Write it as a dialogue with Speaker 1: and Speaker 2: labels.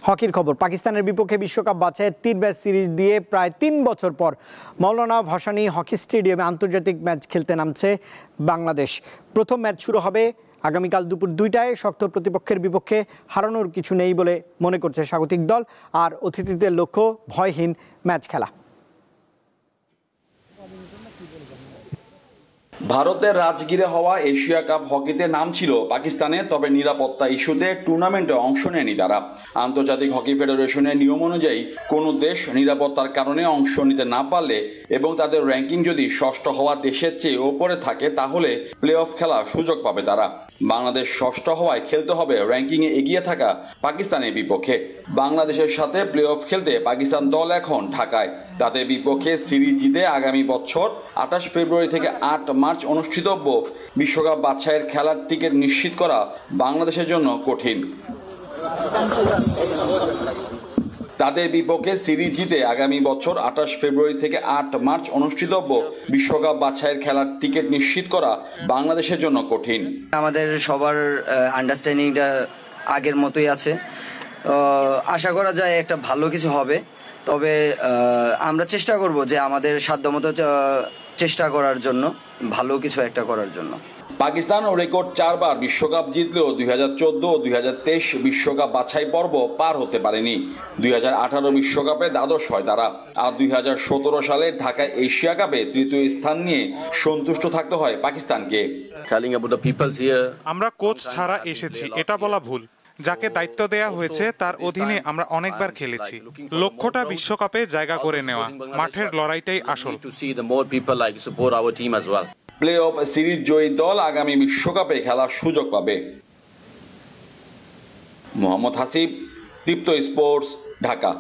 Speaker 1: হকির খবর, পাকিস্তানের বিপক্ষে বিশ্বকাপ বাছাইয়ের 3 ম্যাচ সিরিজ দিয়ে প্রায় 3 বছর পর মৌলানা ভাসানী হকি স্টেডিয়ামে আন্তর্জাতিক ম্যাচ খেলতে নামছে বাংলাদেশ। প্রথম ম্যাচ শুরু হবে আগামীকাল দুপুর 2টায়। শক্ত প্রতিপক্ষের বিপক্ষে হারানোর কিছু নেই বলে মনে করছে স্বাগতিক দল, আর অতিথিদের লক্ষ্য ভয়হীন ম্যাচ খেলা।
Speaker 2: ভারতের রাজগীরে হওয়া এশিয়া কাপ হকিতে নাম ছিল পাকিস্তানে, তবে নিরাপত্তা ইস্যুতে টুর্নামেন্টে অংশ নেয়নি তারা। আন্তর্জাতিক হকি ফেডারেশনের নিয়ম অনুযায়ী কোনো দেশ নিরাপত্তার কারণে অংশ নিতে না পারলে এবং তাদের র্যাঙ্কিং যদি ষষ্ঠ হওয়া দেশের চেয়ে ওপরে থাকে তাহলে প্লে অফ খেলার সুযোগ পাবে তারা। বাংলাদেশ ষষ্ঠ হওয়ায় খেলতে হবে র্যাঙ্কিংয়ে এগিয়ে থাকা পাকিস্তানের বিপক্ষে। বাংলাদেশের সাথে প্লে অফ খেলতে পাকিস্তান দল এখন ঢাকায়। তাদের বিপক্ষে সিরিজ জিতে আগামী বছর 28 ফেব্রুয়ারি থেকে 8 মার্চ অনুষ্ঠিতব্য বিশ্বকাপ বাছাইয়ের খেলার টিকিট নিশ্চিত করা বাংলাদেশের জন্য কঠিন। তাদের বিপক্ষে সিরিজ জিতে আগামী বছর 28 ফেব্রুয়ারি থেকে 8 মার্চ অনুষ্ঠিতব্য বিশ্বকাপ বাছাইয়ের খেলার টিকিট নিশ্চিত করা বাংলাদেশের জন্য কঠিন।
Speaker 3: আমাদের সবার আন্ডারস্ট্যান্ডিংটা আগের মতোই আছে। আশা করা যায় একটা ভালো কিছু হবে, তবে আমরা চেষ্টা করব যে আমাদের সাধ্যমতো চেষ্টা করার জন্য, ভালো কিছু একটা করার জন্য।
Speaker 2: পাকিস্তান রেকর্ড 4 বার বিশ্বকাপ জিতলেও 2014 ও 2023 বিশ্বকাপ বাছাই পর্ব পার হতে পারেনি। 2018 বিশ্বকাপে দ্বাদশ হয় তারা, আর 2017 সালে ঢাকায় এশিয়া কাপে তৃতীয় স্থান নিয়ে সন্তুষ্ট থাকতে হয় পাকিস্তানকে।
Speaker 4: আমরা কোচ ছাড়া এসেছি এটা বলা ভুল। যাকে দায়িত্ব দেয়া হয়েছে তার অধীনে আমরা অনেকবার খেলেছি। লক্ষ্যটা বিশ্বকাপে জায়গা করে নেওয়া, মাঠের লড়াইটাই আসল।
Speaker 2: প্লে অফ সিরিজ জয়ী দল আগামী বিশ্বকাপে খেলার সুযোগ পাবে। মোহাম্মদ হাসিব, দীপ্ত স্পোর্টস, ঢাকা।